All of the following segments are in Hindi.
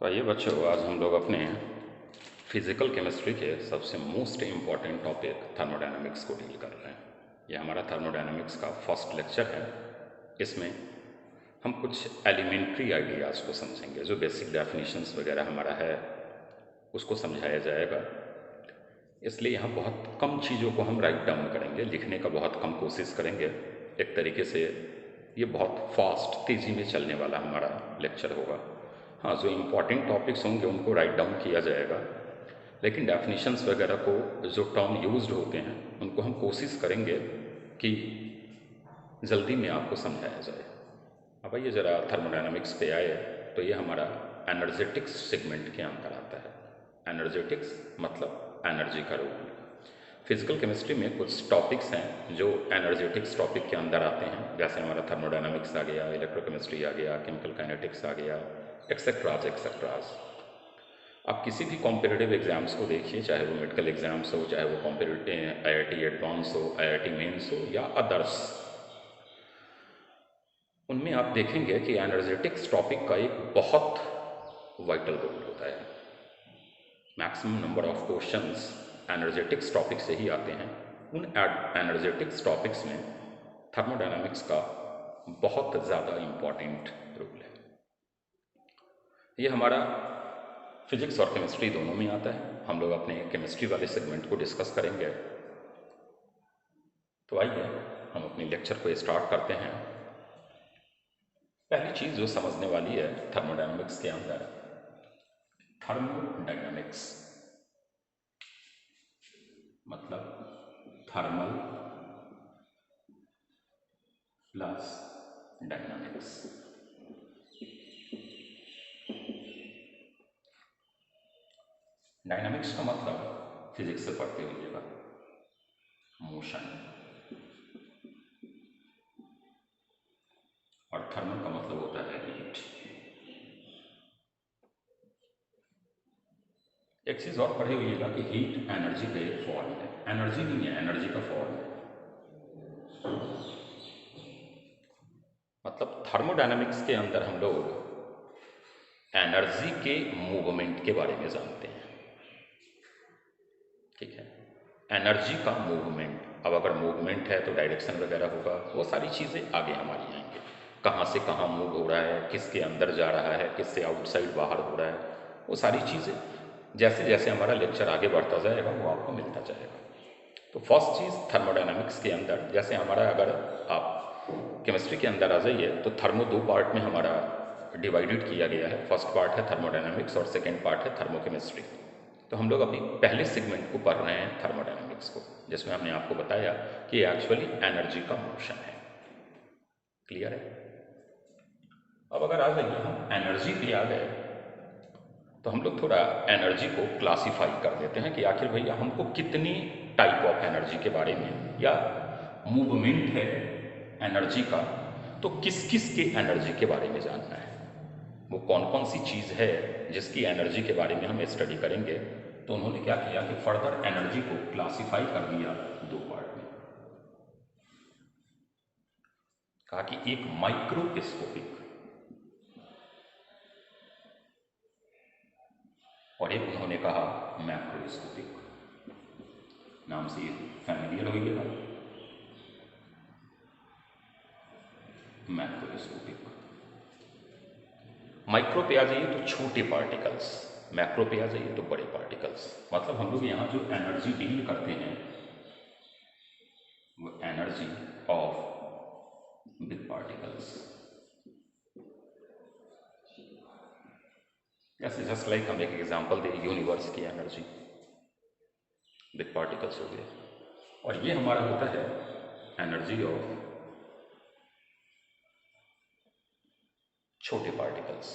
तो आइए बच्चों, आज हम लोग अपने फिज़िकल केमिस्ट्री के सबसे मोस्ट इम्पॉर्टेंट टॉपिक थर्मोडायनामिक्स को डील कर रहे हैं। ये हमारा थर्मोडायनामिक्स का फर्स्ट लेक्चर है। इसमें हम कुछ एलिमेंट्री आइडियाज़ को समझेंगे, जो बेसिक डेफिनेशंस वगैरह हमारा है उसको समझाया जाएगा। इसलिए यहाँ बहुत कम चीज़ों को हम राइट डाउन करेंगे, लिखने का बहुत कम कोशिश करेंगे। एक तरीके से ये बहुत फास्ट, तेज़ी में चलने वाला हमारा लेक्चर होगा। हाँ, जो इम्पॉर्टेंट टॉपिक्स होंगे उनको राइट डाउन किया जाएगा, लेकिन डेफिनेशंस वगैरह को, जो टर्म यूज्ड होते हैं, उनको हम कोशिश करेंगे कि जल्दी में आपको समझाया जाए। अब आइए ज़रा थर्मोडायनामिक्स पे आए, तो ये हमारा एनर्जेटिक्स सेगमेंट के अंदर आता है। एनर्जेटिक्स मतलब एनर्जी का रोल। फिजिकल केमिस्ट्री में कुछ टॉपिक्स हैं जो एनर्जेटिक्स टॉपिक के अंदर आते हैं, जैसे हमारा थर्मोडायनामिक्स आ गया, इलेक्ट्रोकेमिस्ट्री आ गया, केमिकल काइनेटिक्स आ गया, एक्सेट्राज एक्सेट्राज। आप किसी भी कॉम्पिटिटिव एग्जाम्स को देखिए, चाहे वो मेडिकल एग्जाम्स हो, चाहे वो कॉम्पिटिटिव IIT एडवांस हो, IIT मेंस हो या अदर्स, उनमें आप देखेंगे कि एनर्जेटिक्स टॉपिक का एक बहुत वाइटल रोल होता है। Maximum number of questions energetics topic से ही आते हैं। उन एनर्जेटिक्स टॉपिक्स में थर्मोडायनामिक्स का बहुत ज़्यादा इम्पॉर्टेंट रोल है। ये हमारा फिजिक्स और केमिस्ट्री दोनों में आता है। हम लोग अपने केमिस्ट्री वाले सेगमेंट को डिस्कस करेंगे। तो आइए हम अपने लेक्चर को स्टार्ट करते हैं। पहली चीज़ जो समझने वाली है थर्मोडायनामिक्स के अंदर, थर्मोडायनामिक्स मतलब थर्मल प्लस डायनामिक्स। डायनामिक्स का मतलब फिजिक्स से पढ़ते होइएगा, मोशन, और थर्मल का मतलब होता है हीट। एक चीज़ और पढ़े होइएगा कि हीट एनर्जी का एक फॉर्म है, एनर्जी नहीं है, एनर्जी का फॉर्म है। मतलब थर्मोडायनामिक्स के अंदर हम लोग एनर्जी के मूवमेंट के बारे में जानते हैं। ठीक है, एनर्जी का मूवमेंट। अब अगर मूवमेंट है तो डायरेक्शन वगैरह होगा, वो सारी चीज़ें आगे हमारी आएंगे। कहाँ से कहाँ मूव हो रहा है, किसके अंदर जा रहा है, किससे आउटसाइड बाहर हो रहा है, वो सारी चीज़ें जैसे जैसे हमारा लेक्चर आगे बढ़ता जाएगा वो आपको मिलता जाएगा। तो फर्स्ट चीज़ थर्मोडायनामिक्स के अंदर, जैसे हमारा, अगर आप केमिस्ट्री के अंदर आ जाइए तो थर्मो दो पार्ट में हमारा डिवाइडेड किया गया है। फर्स्ट पार्ट है थर्मोडायनामिक्स और सेकेंड पार्ट है थर्मोकेमिस्ट्री। तो हम लोग अभी पहले सेगमेंट को पढ़ रहे हैं, थर्मोडायनामिक्स को, जिसमें हमने आपको बताया कि एक्चुअली एनर्जी का मोशन है। क्लियर है? अब अगर आ जाइए हम एनर्जी पे आ गए तो हम लोग थोड़ा एनर्जी को क्लासिफाई कर देते हैं कि आखिर भैया हमको कितनी टाइप ऑफ एनर्जी के बारे में, या मूवमेंट है एनर्जी का, तो किस किस के एनर्जी के बारे में जानना है, वो कौन कौन सी चीज़ है जिसकी एनर्जी के बारे में हम स्टडी करेंगे। तो उन्होंने क्या किया कि फर्दर एनर्जी को क्लासिफाई कर दिया दो पार्ट में। कहा कि एक माइक्रोस्कोपिक और एक उन्होंने कहा मैक्रोस्कोपिक। नाम से फैमिलियर होइएगा, मैक्रोस्कोपिक। माइक्रो पे आ जाइए तो छोटे पार्टिकल्स, मैक्रो पे आ जाइए तो बड़े पार्टिकल्स। मतलब हम लोग यहाँ जो एनर्जी डील करते हैं वो एनर्जी ऑफ बिग पार्टिकल्स। जैसे जस्ट लाइक हम एक एग्जांपल दें, यूनिवर्स की एनर्जी बिग पार्टिकल्स हो गए, और ये हमारा होता है एनर्जी ऑफ छोटे particles,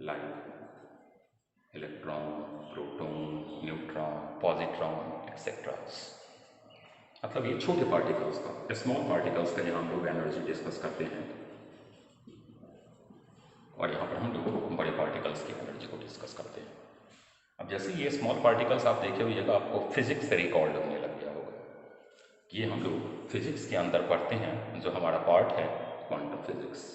like electron, proton, neutron, positron etcetera. मतलब ये छोटे पार्टिकल्स का, स्मॉल पार्टिकल्स का यहाँ हम लोग एनर्जी डिस्कस करते हैं, और यहाँ पर हम लोग बड़े पार्टिकल्स की एनर्जी को डिस्कस करते हैं। अब जैसे ये स्मॉल पार्टिकल्स आप देखे होइएगा, आपको फिजिक्स से रिकॉर्ड होने लग गया होगा कि ये हम लोग फिजिक्स के अंदर पढ़ते हैं, जो हमारा पार्ट है क्वांटम फिजिक्स।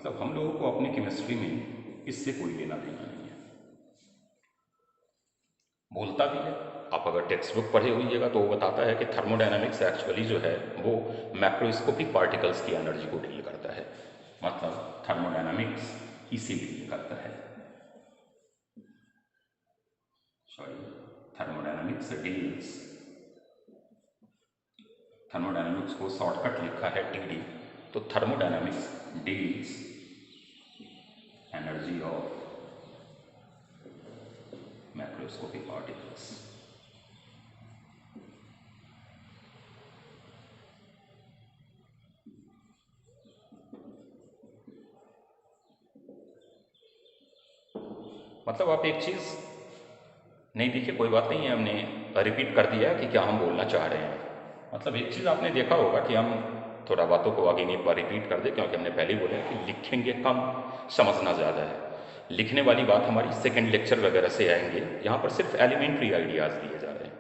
मतलब हम लोगों को अपनी केमिस्ट्री में इससे कोई लेना देना नहीं है। बोलता भी है, आप अगर टेक्स्ट बुक पढ़े होइएगा तो वो बताता है कि थर्मोडायनामिक्स एक्चुअली जो है वो मैक्रोस्कोपिक पार्टिकल्स की एनर्जी को डील करता है। मतलब थर्मोडायनामिक्स इसी डील करता है, सॉरी, थर्मोडायनामिक्स डील्स, थर्मोडायनामिक्स को शॉर्टकट लिखा है टीडी, तो thermodynamics deals energy of macroscopic particles. मतलब आप एक चीज़ नहीं देखिए, कोई बात नहीं है, हमने रिपीट कर दिया कि क्या हम बोलना चाह रहे हैं। मतलब एक चीज़ आपने देखा होगा कि हम थोड़ा बातों को आगे एक बार रिपीट कर दें, क्योंकि हमने पहले ही बोला है कि लिखेंगे कम, समझना ज़्यादा है। लिखने वाली बात हमारी सेकंड लेक्चर वगैरह से आएंगे, यहाँ पर सिर्फ एलिमेंट्री आइडियाज़ दिए जा रहे हैं।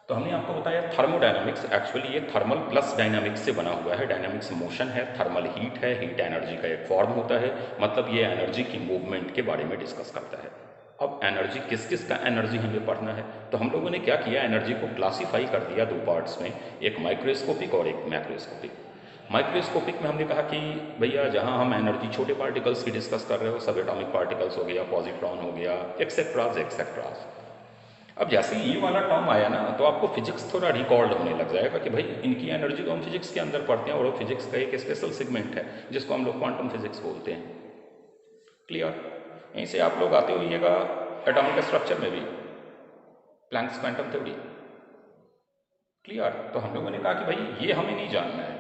तो हमने आपको बताया थर्मोडायनामिक्स एक्चुअली ये थर्मल प्लस डायनामिक्स से बना हुआ है। डायनामिक्स मोशन है, थर्मल हीट है, हीट एनर्जी का एक फॉर्म होता है। मतलब ये एनर्जी की मूवमेंट के बारे में डिस्कस करता है। अब एनर्जी किस किस का एनर्जी हमें पढ़ना है, तो हम लोगों ने क्या किया, एनर्जी को क्लासीफाई कर दिया दो पार्ट्स में, एक माइक्रोस्कोपिक और एक मैक्रोस्कोपिक। माइक्रोस्कोपिक में हमने कहा कि भैया जहाँ हम एनर्जी छोटे पार्टिकल्स की डिस्कस कर रहे हो, सब एटॉमिक पार्टिकल्स हो गया, पॉजिट्रॉन हो गया, एक्सेट्राज एक्सेट्राज। अब जैसे ही ये वाला टर्म आया ना, तो आपको फिजिक्स थोड़ा रिकॉर्ड होने लग जाएगा कि भाई इनकी एनर्जी तो हम फिजिक्स के अंदर पढ़ते हैं, और वो फिजिक्स का एक स्पेशल सेगमेंट है जिसको हम लोग क्वांटम फिजिक्स बोलते हैं। क्लियर? यहीं से आप लोग आते होइएगा एटॉमिक स्ट्रक्चर में भी, प्लैंक्स क्वांटम थ्योरी। क्लियर? तो हम लोगों ने कहा कि भाई ये हमें नहीं जानना है,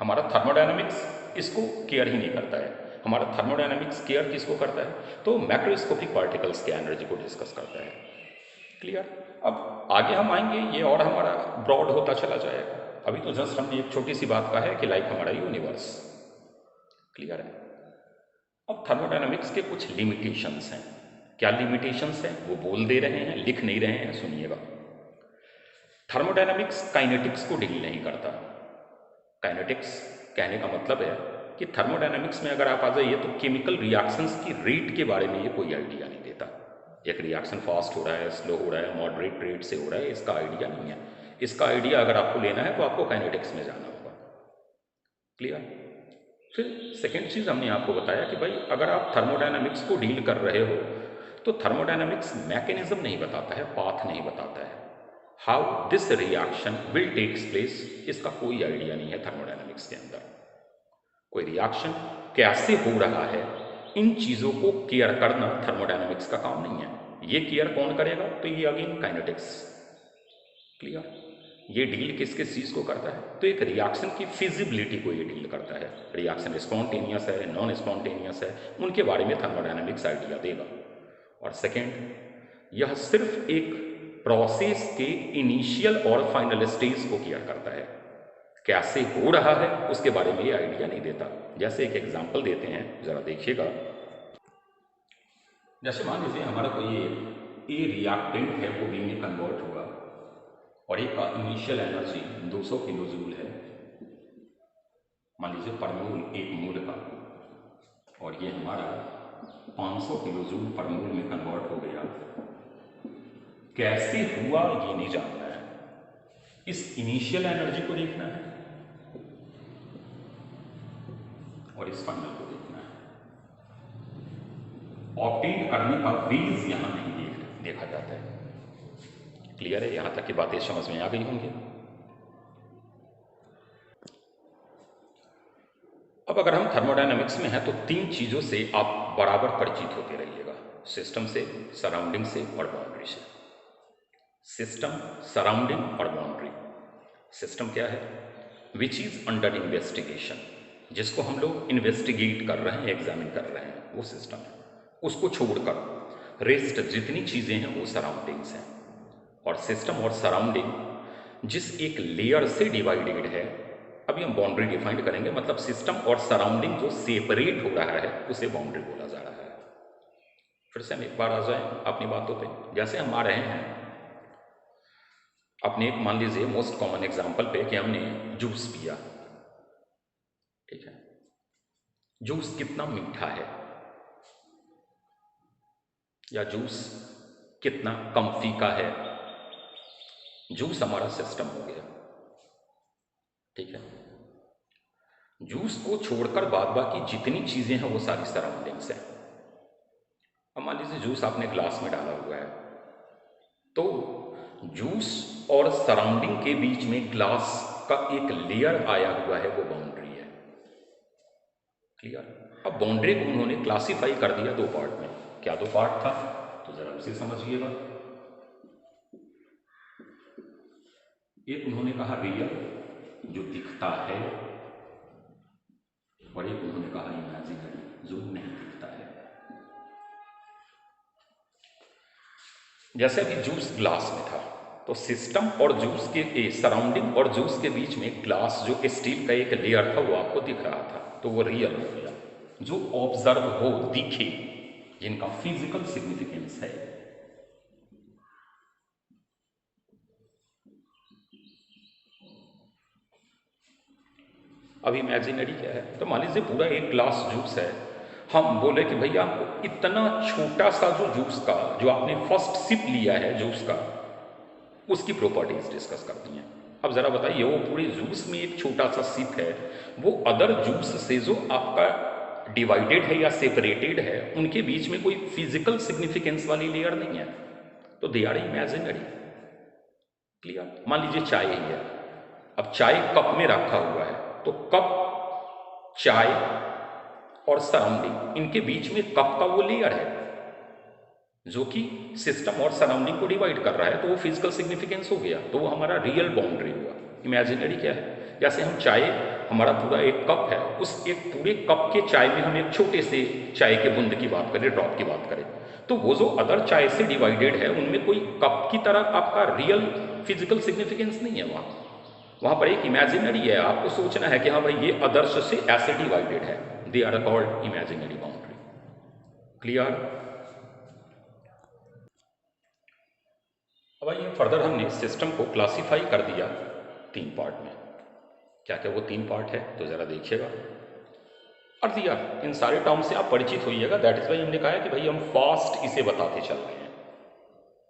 हमारा थर्मोडायनामिक्स इसको केयर ही नहीं करता है। हमारा थर्मोडायनामिक्स केयर किसको करता है, तो मैक्रोस्कोपिक पार्टिकल्स के एनर्जी को डिस्कस करता है। क्लियर? अब आगे हम आएंगे, ये और हमारा ब्रॉड होता चला जाएगा। अभी तो जस्ट हमने एक छोटी सी बात कहा है कि लाइक हमारा यूनिवर्स। क्लियर है? अब थर्मोडायनामिक्स के कुछ लिमिटेशंस हैं। क्या लिमिटेशंस हैं वो बोल दे रहे हैं, लिख नहीं रहे हैं, सुनिएगा। थर्मोडायनामिक्स काइनेटिक्स को डील नहीं करता। काइनेटिक्स कहने का मतलब है कि थर्मोडायनामिक्स में अगर आप आ जाइए तो केमिकल रिएक्शंस की रेट के बारे में ये कोई आइडिया नहीं देता। एक रिएक्शन फास्ट हो रहा है, स्लो हो रहा है, मॉडरेट रेट से हो रहा है, इसका आइडिया नहीं है। इसका आइडिया अगर आपको लेना है तो आपको काइनेटिक्स में जाना होगा। क्लियर? फिर सेकेंड चीज़ हमने आपको बताया कि भाई अगर आप थर्मोडायनामिक्स को डील कर रहे हो तो थर्मोडायनामिक्स मैकेनिज्म नहीं बताता है, पाथ नहीं बताता है। How this reaction will takes place, इसका कोई आइडिया नहीं है थर्मोडायनामिक्स के अंदर। कोई रिएक्शन कैसे हो रहा है, इन चीज़ों को केयर करना थर्मोडायनामिक्स का काम नहीं है। ये केयर कौन करेगा, तो ये अगेन काइनेटिक्स। क्लियर? ये डील किस किस चीज़ को करता है, तो एक रिएक्शन की फिजिबिलिटी को ये डील करता है। रिएक्शन स्पॉन्टेनियस है, नॉन स्पॉन्टेनियस है, उनके बारे में थर्मोडायनामिक्स आइडिया देगा। और सेकेंड, यह सिर्फ एक प्रोसेस के इनिशियल और फाइनल स्टेज को केयर करता है। कैसे हो रहा है उसके बारे में ये आइडिया नहीं देता। जैसे एक एग्जांपल देते हैं, जरा देखिएगा। जैसे मान लीजिए हमारा कोई ए रिएक्टेंट है, वो बी में कन्वर्ट हुआ, और एक का इनिशियल एनर्जी 200 किलो जूल है, मान लीजिए पर मोल, एक मोल का, और ये हमारा 500 किलो जूल पर मोल में कन्वर्ट हो गया। कैसे हुआ ये नहीं जानना है, इस इनिशियल एनर्जी को देखना है और इस फाइनल को देखना है। ऑप्टेन करने का वेज यहां नहीं देखा जाता है। क्लियर है? यहां तक की बातें समझ में आ गई होंगी। अब अगर हम थर्मोडायनामिक्स में हैं तो तीन चीजों से आप बराबर परिचित होते रहिएगा, सिस्टम से, सराउंडिंग से और बाउंड्री से। सिस्टम, सराउंडिंग और बाउंड्री। सिस्टम क्या है? विच इज अंडर इन्वेस्टिगेशन, जिसको हम लोग इन्वेस्टिगेट कर रहे हैं, एग्जामिन कर रहे हैं, वो सिस्टम है। उसको छोड़कर रेस्ट जितनी चीजें हैं वो सराउंडिंग्स हैं। और सिस्टम और सराउंडिंग जिस एक लेयर से डिवाइडेड है, अभी हम बाउंड्री डिफाइंड करेंगे, मतलब सिस्टम और सराउंडिंग जो सेपरेट हो रहा है उसे बाउंड्री बोला जा रहा है। फिर से हम एक बार आ जाए अपनी बातों पे। जैसे हम आ रहे हैं अपने एक, मान लीजिए मोस्ट कॉमन एग्जांपल पे कि हमने जूस पिया, ठीक है, जूस कितना मीठा है या जूस कितना कम फीका है, जूस हमारा सिस्टम हो गया। ठीक है, जूस को छोड़कर बाद बाकी जितनी चीजें हैं वो सारी सराउंडिंग्स हैं। अब मान लीजिए जूस आपने ग्लास में डाला हुआ है, तो जूस और सराउंडिंग के बीच में ग्लास का एक लेयर आया हुआ है, वो बाउंड्री है। क्लियर। अब बाउंड्री को उन्होंने क्लासिफाई कर दिया दो पार्ट में। क्या दो पार्ट था, तो जरा उसे समझिएगा। एक उन्होंने कहा रियल, जो दिखता है, और एक उन्होंने कहा इमेजिनरी, जो नहीं दिखता है। जैसे अभी जूस ग्लास में था, तो सिस्टम और जूस के सराउंडिंग और जूस के बीच में ग्लास जो स्टील का एक लेयर था वो आपको दिख रहा था, तो वो रियल हो गया। जो ऑब्जर्व हो, दिखे, जिनका फिजिकल सिग्निफिकेंस है। अब इमेजिनरी क्या है, तो मान लीजिए पूरा एक ग्लास जूस है, हम बोले कि भैया आपको इतना छोटा सा जो जूस का, जो आपने फर्स्ट सिप लिया है जूस का, उसकी प्रॉपर्टीज डिस्कस करती हैं। अब जरा बताइए, वो पूरे जूस में एक छोटा सा सिप है, वो अदर जूस से जो आपका डिवाइडेड है या सेपरेटेड है, उनके बीच में कोई फिजिकल सिग्निफिकेंस वाली लेयर नहीं है, तो दे आर इमेजिनरी। क्लियर। मान लीजिए चाय ही है, अब चाय कप में रखा हुआ है, तो कप, चाय और सराउंडिंग, इनके बीच में कप का वो लेयर है जो कि सिस्टम और सराउंडिंग को डिवाइड कर रहा है, तो वो फिजिकल सिग्निफिकेंस हो गया, तो वो हमारा रियल बाउंड्री हुआ। इमेजिनरी क्या है, जैसे हम चाय, हमारा पूरा एक कप है, उस एक पूरे कप के चाय में हम एक छोटे से चाय के बूंद की बात करें, ड्रॉप की बात करें, तो वो जो अदर चाय से डिवाइडेड है, उनमें कोई कप की तरह आपका रियल फिजिकल सिग्निफिकेंस नहीं है। वहां पर एक इमेजिनरी है, आपको सोचना है कि हाँ भाई ये अदर्श से ऐसे डिवाइडेड है, they are called imaginary boundary. Clear. अब आइए फर्दर, हमने सिस्टम को क्लासिफाई कर दिया तीन पार्ट में। क्या क्या वो तीन पार्ट है, तो जरा देखिएगा। और दिया इन सारे टर्म से आप परिचित होइएगा, दैट इज वाई हमने कहा है कि भाई हम फास्ट इसे बताते चल रहे हैं।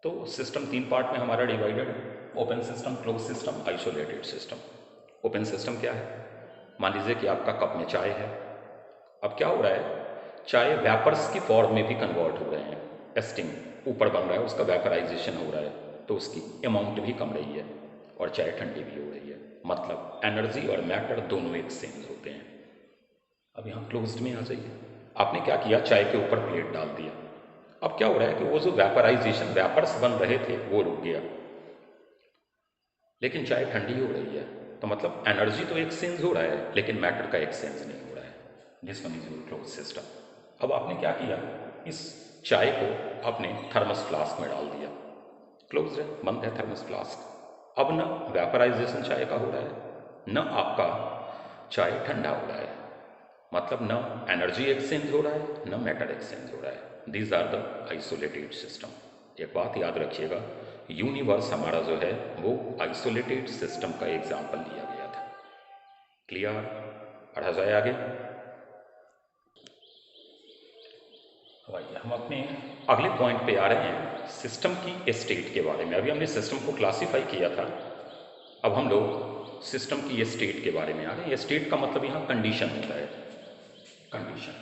तो सिस्टम तीन पार्ट में हमारा डिवाइडेड है, open system, close system, isolated system. Open system क्या है, मान लीजिए कि आपका कप में चाय है, अब क्या हो रहा है, चाय वेपर्स की फॉर्म में भी कन्वर्ट हो रहे हैं, एस्टिंग ऊपर बन रहा है, उसका वेपराइजेशन हो रहा है, तो उसकी अमाउंट भी कम रही है, और चाय ठंडी भी हो रही है, मतलब एनर्जी और मैटर दोनों एक्सचेंज होते हैं। अब यहाँ क्लोज्ड में आ जाइए, आपने क्या किया, चाय के ऊपर प्लेट डाल दिया, अब क्या हो रहा है कि वो जो वेपराइजेशन, वेपर्स बन रहे थे, वो रुक गया, लेकिन चाय ठंडी हो रही है, तो मतलब एनर्जी तो एक्सचेंज हो रहा है, लेकिन मैटर का एक्सचेंज नहीं हो रहा है। This one is your close system. अब आपने क्या किया, इस चाय को आपने थर्मस फ्लास्क में डाल दिया, क्लोज है, बंद है थर्मस फ्लास्क। अब न वेपराइजेशन चाय का हो रहा है, न आपका चाय ठंडा हो रहा है, मतलब न एनर्जी एक्सचेंज हो रहा है, न मैटर एक्सचेंज हो रहा है। These are the isolated system. एक बात याद रखिएगा, यूनिवर्स हमारा जो है वो आइसोलेटेड सिस्टम का एग्जाम्पल लिया गया था। क्लियर। पढ़ा जाए आगे। हम अपने अगले पॉइंट पे आ रहे हैं, सिस्टम की स्टेट के बारे में। अभी हमने सिस्टम को क्लासिफाई किया था, अब हम लोग सिस्टम की स्टेट के बारे में आ रहे हैं। स्टेट का मतलब यहाँ कंडीशन होता है, कंडीशन।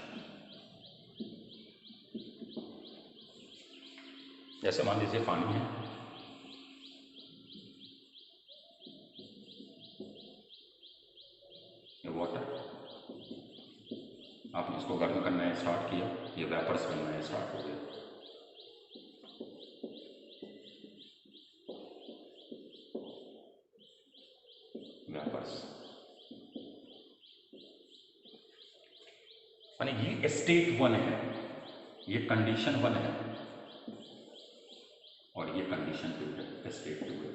जैसे मान लीजिए पानी है, ये वाटर, आपने इसको गर्म करना है स्टार्ट किया, ये वेपर्स बनना है स्टार्ट हो गया। वेपर्स, माने ये स्टेट वन है, ये कंडीशन वन है, और ये कंडीशन टू है, स्टेट टू है।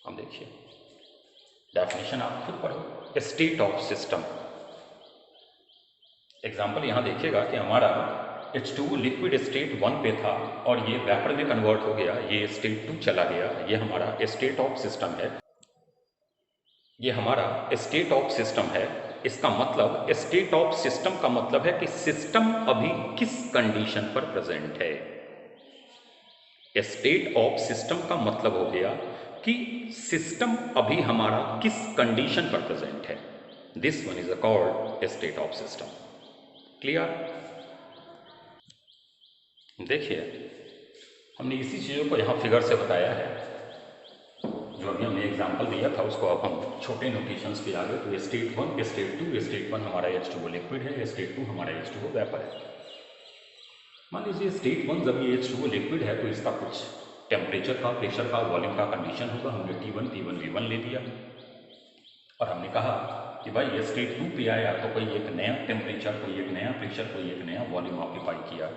अब देखिए डेफिनेशन आप खुद पढ़ो, स्टेट ऑफ सिस्टम। एग्जाम्पल यहाँ देखिएगा कि हमारा H2 लिक्विड स्टेट वन पे था, और ये वेपर में कन्वर्ट हो गया, ये स्टेट टू चला गया, ये हमारा स्टेट ऑफ सिस्टम है। ये हमारा स्टेट ऑफ सिस्टम है। इसका मतलब स्टेट ऑफ सिस्टम का मतलब है कि सिस्टम अभी किस कंडीशन पर प्रेजेंट है। स्टेट ऑफ सिस्टम का मतलब हो गया कि सिस्टम अभी हमारा किस कंडीशन पर प्रेजेंट है। This one is called state of system. Clear? देखिए, हमने इसी चीज़ों को यहाँ फिगर से बताया है। जो अभी हमने एग्जाम्पल दिया था उसको अब हम छोटे नोटेशंस पे आ गए। तो स्टेट 1, स्टेट 2, स्टेट 1 हमारा H2O लिक्विड है, स्टेट 2 हमारा H2O वेपर है। मान लीजिए स्टेट 1 जब ये H2O लिक्विड है तो इसका कुछ टेम्परेचर का, प्रेशर का, वॉल्यूम का कंडीशन होगा। हमने T1, P1, V1 ले लिया और हमने कहा कि भाई ये स्टेट 2 पे आया तो कोई एक नया टेम्परेचर, कोई एक नया प्रेशर, कोई एक नया वॉल्यूम ऑक्यूपाई किया।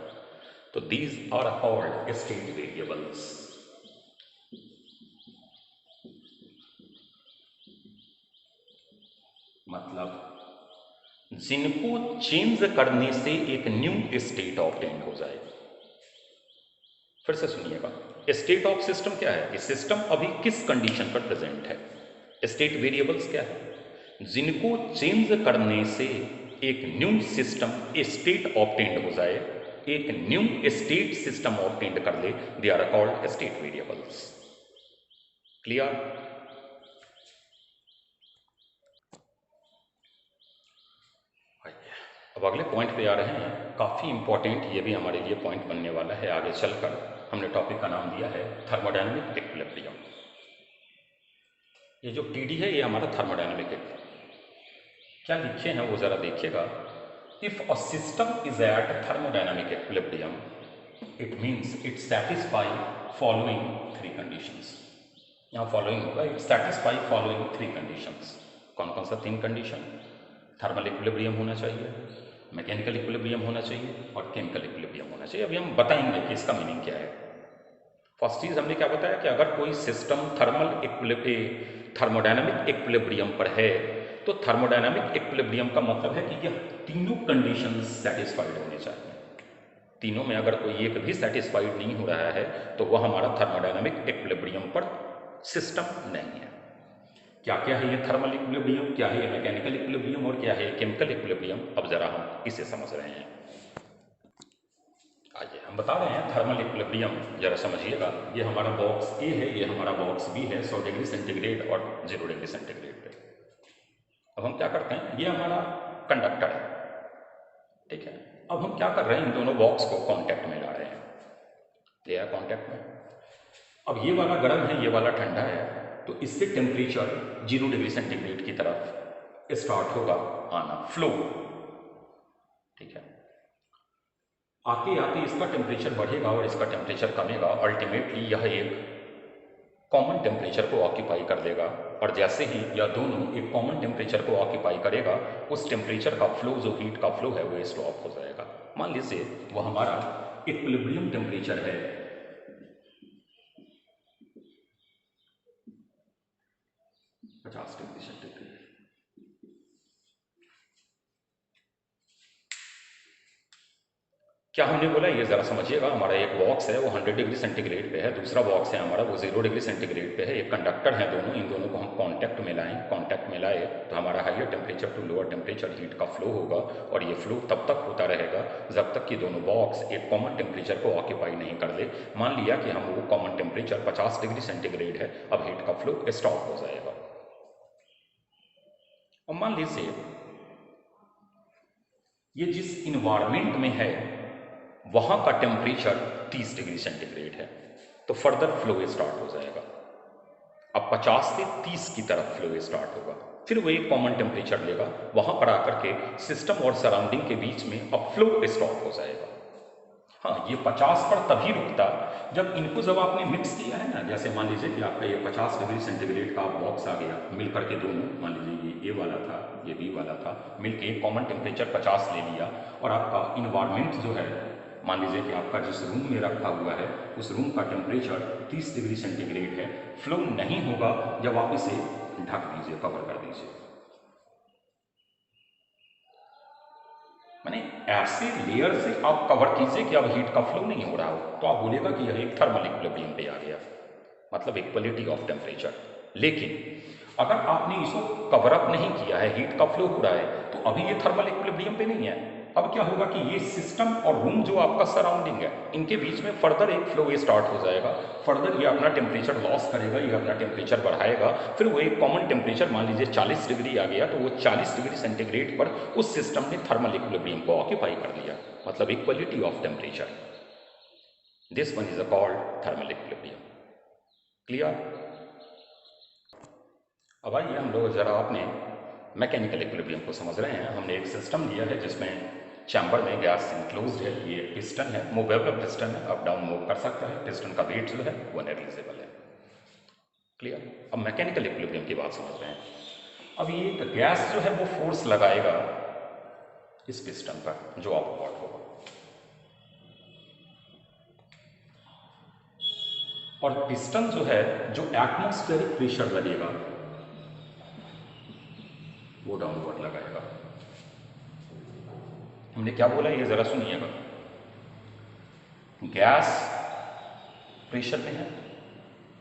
तो these are called state variables. मतलब जिनको चेंज करने से एक न्यू स्टेट ऑब्टेन हो जाए। फिर से सुनिएगा, स्टेट ऑफ सिस्टम क्या है कि सिस्टम अभी किस कंडीशन पर प्रेजेंट है। स्टेट वेरिएबल्स क्या है? जिनको चेंज करने से एक न्यू सिस्टम स्टेट ऑब्टेन हो जाए, एक न्यू स्टेट सिस्टम ऑब्टेन कर ले, they are called state variables. Clear? अब अगले पॉइंट पे आ रहे हैं, काफ़ी इंपॉर्टेंट, ये भी हमारे लिए पॉइंट बनने वाला है आगे चलकर। हमने टॉपिक का नाम दिया है थर्मोडायनामिक इक्विलिब्रियम। ये जो TD है ये हमारा थर्मोडायनामिक क्या लिखे हैं वो ज़रा देखिएगा। If a system is at thermodynamic equilibrium it means it satisfy following 3 conditions. यहाँ फॉलोइंग होगा, इट सेटिस्फाई फॉलोइंग 3 कंडीशंस। कौन कौन सा 3 कंडीशन? थर्मल इक्विलिब्रियम होना चाहिए, मैकेनिकल इक्विलिब्रियम होना चाहिए और केमिकल इक्विलिब्रियम होना चाहिए। अभी हम बताएंगे कि इसका मीनिंग क्या है। फर्स्ट चीज हमने क्या बताया कि अगर कोई सिस्टम थर्मोडायनामिक इक्विलिब्रियम पर है तो थर्मोडायनामिक इक्विलिब्रियम का मतलब है कि यह तीनों कंडीशन सेटिस्फाइड होने चाहिए। तीनों में अगर कोई एक भी सेटिस्फाइड नहीं हो रहा है तो वह हमारा थर्मोडायनामिक इक्विलिब्रियम पर सिस्टम नहीं है। क्या क्या है ये थर्मल इक्विलिब्रियम, क्या है ये मैकेनिकल इक्विलिब्रियम और क्या है ये केमिकल इक्विलिब्रियम, अब जरा हम इसे समझ रहे हैं। आइए हम बता रहे हैं थर्मल इक्विलिब्रियम, जरा समझिएगा। ये हमारा बॉक्स ए है, ये हमारा बॉक्स बी है, 100 डिग्री सेंटीग्रेड और 0 डिग्री सेंटीग्रेड पे। अब हम क्या करते हैं, ये हमारा कंडक्टर है, ठीक है। अब हम क्या कर रहे हैं, इन दोनों बॉक्स को कांटेक्ट में ला रहे हैं, ले आया कांटेक्ट में। अब ये वाला गर्म है, ये वाला ठंडा है, तो इससे टेम्परेचर 0 डिग्री सेंटीग्रेड की तरफ स्टार्ट होगा आना, फ्लो, ठीक है। आते आते इसका टेम्परेचर बढ़ेगा और इसका टेम्परेचर कमेगा। अल्टीमेटली यह एक कॉमन टेम्परेचर को ऑक्यूपाई कर लेगा और जैसे ही यह दोनों एक कॉमन टेम्परेचर को ऑक्यूपाई करेगा उस टेम्परेचर का फ्लो, जो हीट का फ्लो है वो स्टॉप हो जाएगा। मान लीजिए वो हमारा इक्विलिब्रियम टेम्परेचर है 50 डिग्री सेंटीग्रेड। क्या हमने बोला ये जरा समझिएगा। हमारा एक बॉक्स है वो 100 डिग्री सेंटीग्रेड पे है, दूसरा बॉक्स है हमारा वो 0 डिग्री सेंटीग्रेड पे है। एक कंडक्टर है दोनों, इन दोनों को हम कांटेक्ट में लाएं, कांटेक्ट में लाए तो हमारा higher temperature to lower temperature heat का फ्लो होगा और ये फ्लो तब तक होता रहेगा जब तक कि दोनों बॉक्स एक कॉमन टेम्परेचर को ऑक्यूपाई नहीं कर ले। मान लिया कि हम वो कॉमन टेम्परेचर 50 डिग्री सेंटीग्रेड है, अब हीट का फ्लो स्टॉप हो जाएगा। और मान लीजिए ये जिस इन्वायरमेंट में है वहां का टेम्परेचर 30 डिग्री सेंटीग्रेड है, तो फर्दर फ्लो स्टार्ट हो जाएगा। अब 50 से 30 की तरफ फ्लो स्टार्ट होगा, फिर वो एक कॉमन टेम्परेचर लेगा, वहां पर आकर के सिस्टम और सराउंडिंग के बीच में अब फ्लो स्टॉप हो जाएगा। हाँ, ये 50 पर तभी रुकता जब इनको जब आपने मिक्स किया है ना, जैसे मान लीजिए कि आपका ये 50 डिग्री सेंटीग्रेड का बॉक्स आ गया, मिलकर के दोनों, मान लीजिए ये A वाला था, ये B वाला था, मिलके एक कॉमन टेम्परेचर 50 ले लिया और आपका इन्वायरमेंट जो है, मान लीजिए कि आपका जिस रूम में रखा हुआ है उस रूम का टेम्परेचर 30 डिग्री सेंटीग्रेड है। फ्लो नहीं होगा जब आप इसे ढक दीजिए, कवर कर दीजिए। माने ऐसे लेयर से आप कवर कीजिए कि अब हीट का फ्लो नहीं हो रहा हो, तो आप बोलेगा कि यह एक थर्मल इक्विलिब्रियम पे आ गया, मतलब इक्वलिटी ऑफ टेम्परेचर। लेकिन अगर आपने इसको कवर अप नहीं किया है, हीट का फ्लो हो रहा है, तो अभी ये थर्मल इक्विलिब्रियम पे नहीं है। अब क्या होगा कि ये सिस्टम और रूम जो आपका सराउंडिंग है, इनके बीच में फर्दर एक फ्लो स्टार्ट हो जाएगा। फर्दर ये अपना टेम्परेचर लॉस करेगा, ये अपना टेम्परेचर बढ़ाएगा, फिर वो एक कॉमन टेम्परेचर मान लीजिए 40 डिग्री आ गया, तो वो 40 डिग्री सेंटीग्रेड पर उस सिस्टम ने थर्मल इक्विलिब्रियम को ऑक्यूपाई कर लिया, मतलब equality of temperature. This one is called thermal equilibrium. Clear? अब आइए हम लोग जरा अपने मैकेनिकल इक्विलिब्रियम को समझ रहे हैं। हमने एक सिस्टम दिया है जिसमें चैम्बर में गैस इंक्लोज्ड है, ये पिस्टन है, मूवेबल पिस्टन है, अप डाउन मूव कर सकता है, पिस्टन का वेट जो है वो नेग्लिजिबल है। क्लियर? अब मैकेनिकल इक्विलिब्रियम की बात समझ रहे हैं। अब ये एक गैस जो है वो फोर्स लगाएगा इस पिस्टन पर जो अपवर्ड होगा, और पिस्टन जो है जो एटमॉस्फेरिक प्रेशर लगेगा वो डाउनवर्ड लगाएगा। हमने क्या बोला ये जरा सुनिएगा। गैस प्रेशर में है,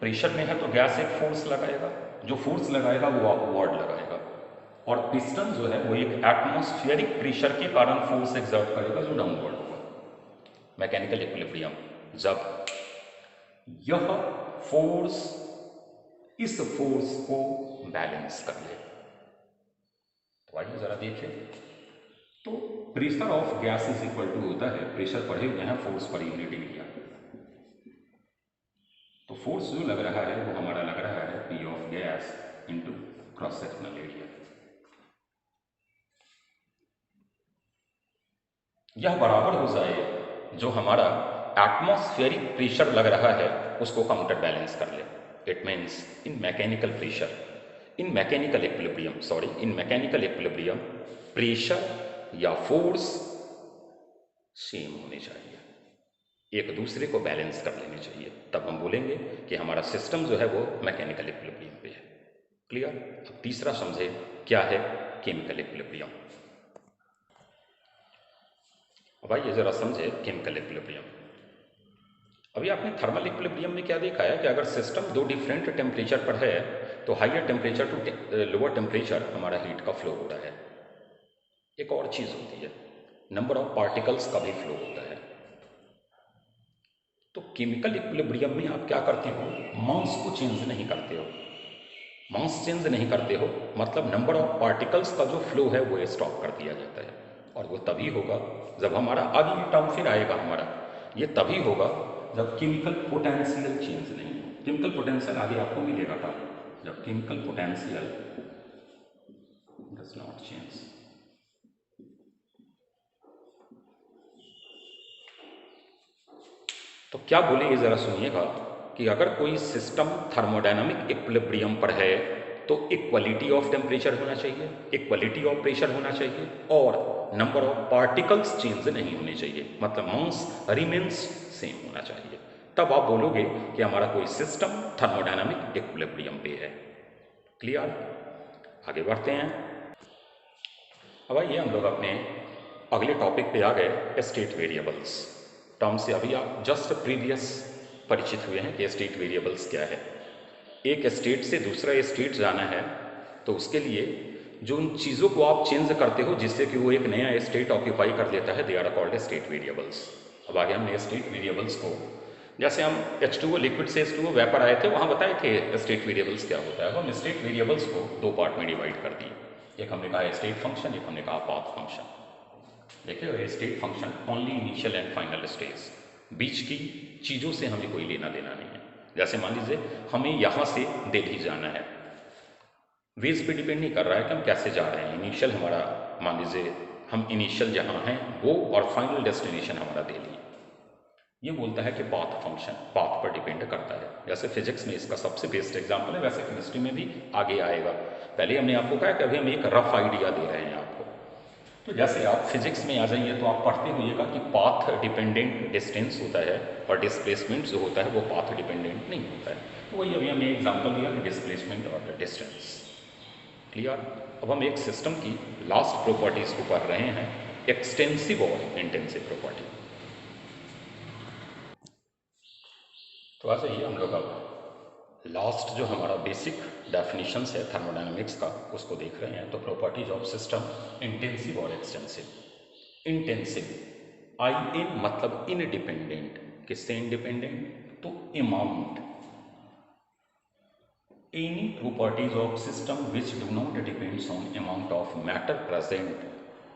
प्रेशर में है तो गैस एक फोर्स लगाएगा, जो फोर्स लगाएगा वो अपवर्ड लगाएगा, और पिस्टन जो है वो एक एटमॉस्फेरिक प्रेशर के कारण फोर्स एक्सर्ट करेगा जो डाउनवर्ड होगा। मैकेनिकल इक्विलिब्रियम, जब यह फोर्स इस फोर्स को बैलेंस कर ले, तो आइए जरा देखिए। तो pressure of gas is equal to होता है, प्रेशर पढ़े हुए हैं फोर्स पर यूनिट एरिया। तो फोर्स जो लग रहा है वो हमारा लग रहा है P of gas into cross sectional area. यह बराबर हो जाए जो हमारा एटमॉस्फेरिक प्रेशर लग रहा है उसको काउंटर बैलेंस कर ले। It means in mechanical pressure, in mechanical equilibrium pressure या फोर्स सेम होने चाहिए, एक दूसरे को बैलेंस कर लेने चाहिए, तब हम बोलेंगे कि हमारा सिस्टम जो है वो मैकेनिकल इक्विलिब्रियम पे है। क्लियर? अब तीसरा समझे क्या है केमिकल इक्विलिब्रियम। अब आइए जरा समझे केमिकल इक्विलिब्रियम। अभी आपने थर्मल इक्विलिब्रियम में क्या देखा है कि अगर सिस्टम दो डिफरेंट टेम्परेचर पर है तो higher temperature to lower temperature हमारा हीट का फ्लो हो रहा है। एक और चीज होती है, नंबर ऑफ पार्टिकल्स का भी फ्लो होता है। तो केमिकल इक्विलिब्रियम में आप क्या करते हो, मास को चेंज नहीं करते हो। मास चेंज नहीं करते हो मतलब नंबर ऑफ पार्टिकल्स का जो फ्लो है वो स्टॉप कर दिया जाता है, और वो तभी होगा जब हमारा, आगे ये टर्म फिर आएगा हमारा, ये तभी होगा जब केमिकल पोटेंशियल चेंज नहीं हो। केमिकल पोटेंशियल आगे आपको मिलेगा था, जब chemical potential does not change. तो क्या बोले ये जरा सुनिएगा कि अगर कोई सिस्टम थर्मोडायनामिक इक्विलिब्रियम पर है तो इक्वलिटी ऑफ टेम्परेचर होना चाहिए, इक्वलिटी ऑफ प्रेशर होना चाहिए, और नंबर ऑफ पार्टिकल्स चेंज नहीं होने चाहिए, मतलब मास रिमेन्स सेम होना चाहिए। तब आप बोलोगे कि हमारा कोई सिस्टम थर्मोडायनामिक इक्विलिब्रियम पे है। क्लियर? आगे बढ़ते हैं। अब आइए हम लोग अपने अगले टॉपिक पे आ गए, स्टेट वेरिएबल्स। टर्म से अभी आप जस्ट प्रीवियस परिचित हुए हैं कि स्टेट वेरिएबल्स क्या है। एक स्टेट से दूसरा स्टेट जाना है तो उसके लिए जो उन चीज़ों को आप चेंज करते हो जिससे कि वो एक नया स्टेट ऑक्यूपाई कर लेता है, they are called state variables. अब आगे हमने स्टेट वेरिएबल्स को, जैसे हम H2O लिक्विड से H2O वेपर आए थे वहाँ बताए थे स्टेट वेरिएबल्स क्या होता है। हम स्टेट वेरिएबल्स को दो पार्ट में डिवाइड कर दिए, एक हमने कहा स्टेट फंक्शन, एक हमने कहा पाथ फंक्शन। देखिए state function only initial and final stage, बीच की चीज़ों से हमें कोई लेना देना नहीं है। जैसे मान लीजिए हमें यहाँ से दिल्ली जाना है, वेज पे डिपेंड नहीं कर रहा है कि हम कैसे जा रहे हैं। इनिशियल हमारा, मान लीजिए हम इनिशियल जहाँ हैं वो, और फाइनल डेस्टिनेशन हमारा दिल्ली। ये बोलता है कि पाथ फंक्शन पाथ पर डिपेंड करता है। जैसे फिजिक्स में इसका सबसे बेस्ट एग्जाम्पल है, वैसे केमिस्ट्री में भी आगे आएगा। पहले हमने आपको कहा कि अभी हम एक रफ आइडिया दे रहे हैं आपको। तो जैसे आप फिजिक्स में आ जाइए तो आप पढ़ते होइएगा कि पाथ डिपेंडेंट डिस्टेंस होता है और डिस्प्लेसमेंट जो होता है वो पाथ डिपेंडेंट नहीं होता है। तो वही अभी हमने एग्जाम्पल दिया कि डिस्प्लेसमेंट और डिस्टेंस। क्लियर? अब हम एक सिस्टम की लास्ट प्रॉपर्टीज को पढ़ रहे हैं, एक्सटेंसिव और इंटेंसिव प्रॉपर्टी। तो आ जाइए हम लोग अब लास्ट जो हमारा बेसिक डेफिनेशंस है थर्मोडायनामिक्स का उसको देख रहे हैं। तो प्रॉपर्टीज ऑफ सिस्टम इंटेंसिव और एक्सटेंसिव। इंटेंसिव आई इन मतलब इनडिपेंडेंट, किससे इंडिपेंडेंट, तो amount. Any properties of system which do not depends on amount of matter present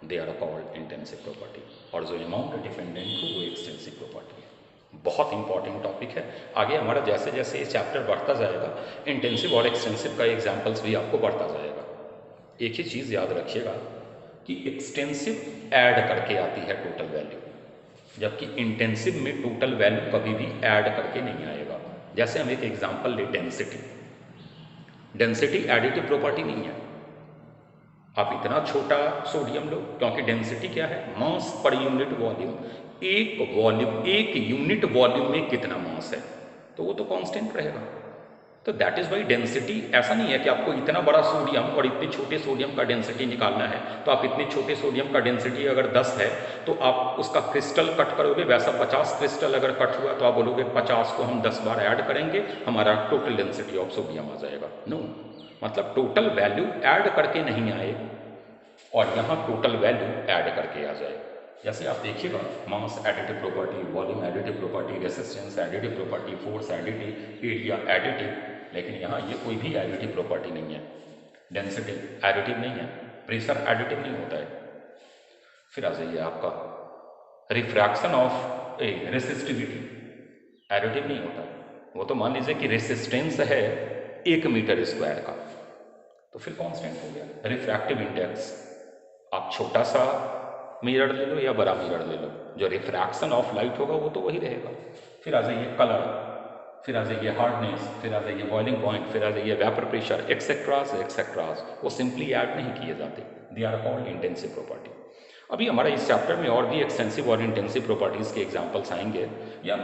they are called intensive property, और जो अमाउंट डिपेंडेंट हो वो एक्सटेंसिव प्रॉपर्टी है। बहुत इंपॉर्टेंट टॉपिक है। आगे हमारा जैसे जैसे ये चैप्टर बढ़ता जाएगा इंटेंसिव और एक्सटेंसिव का एग्जाम्पल्स भी आपको बढ़ता जाएगा। एक ही चीज़ याद रखिएगा कि एक्सटेंसिव ऐड करके आती है टोटल वैल्यू, जबकि इंटेंसिव में टोटल वैल्यू कभी भी ऐड करके नहीं आएगा। जैसे हम एक एग्जाम्पल ले, डेंसिटी। डेंसिटी एडिटिव प्रॉपर्टी नहीं है। आप इतना छोटा सोडियम लो, क्योंकि डेंसिटी क्या है, मास पर यूनिट वॉल्यूम। एक यूनिट वॉल्यूम में कितना मास है, तो वो तो कांस्टेंट रहेगा। तो दैट इज वाई डेंसिटी ऐसा नहीं है कि आपको इतना बड़ा सोडियम और इतने छोटे सोडियम का डेंसिटी निकालना है, तो आप इतने छोटे सोडियम का डेंसिटी अगर 10 है तो आप उसका क्रिस्टल कट करोगे, वैसा 50 क्रिस्टल अगर कट हुआ तो आप बोलोगे 50 को हम 10 बार ऐड करेंगे, हमारा टोटल डेंसिटी ऑफ सोडियम आ जाएगा। नो, मतलब टोटल वैल्यू ऐड करके नहीं आए और यहाँ टोटल वैल्यू ऐड करके आ जाए। जैसे आप देखिएगा, mass additive property, volume additive property, resistance additive property, force additive, area additive, लेकिन यहाँ ये कोई भी एडिटिव प्रॉपर्टी नहीं है। डेंसिटी एडिटिव नहीं है, प्रेशर एडिटिव नहीं होता है। फिर आ जाइए आपका रिफ्रैक्शन ऑफ रेसिस्टिविटी, एडिटिव नहीं होता है। वो तो मान लीजिए कि रेसिस्टेंस है 1 मीटर स्क्वायर का, तो फिर कांस्टेंट हो गया। रिफ्रैक्टिव इंडेक्स, आप छोटा सा मिरर ले लो या बड़ा मिरर ले लो, जो रिफ्रैक्शन ऑफ लाइट होगा वो तो वही रहेगा। फिर आ जाइए कलर, फिर आ जाइए हार्डनेस, फिर आ जाइए बॉइलिंग पॉइंट, फिर आ जाइए वेपर प्रेशर, एक्सेट्राज, वो सिंपली ऐड नहीं किए जाते, they are called intensive property. अभी हमारा इस चैप्टर में और भी एक्सटेंसिव और इंटेंसिव प्रॉपर्टीज के एग्जाम्पल्स आएंगे, या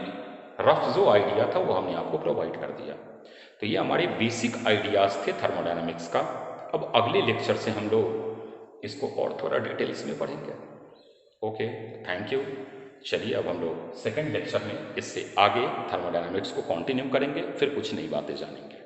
रफ जो आइडिया था वो हमने आपको प्रोवाइड कर दिया। तो ये हमारे बेसिक आइडियाज थे थर्मोडायनामिक्स का। अब अगले लेक्चर से हम लोग इसको और थोड़ा डिटेल्स में पढ़ेंगे। Okay, thank you. चलिए अब हम लोग सेकंड लेक्चर में इससे आगे थर्मोडायनामिक्स को कंटिन्यू करेंगे, फिर कुछ नई बातें जानेंगे।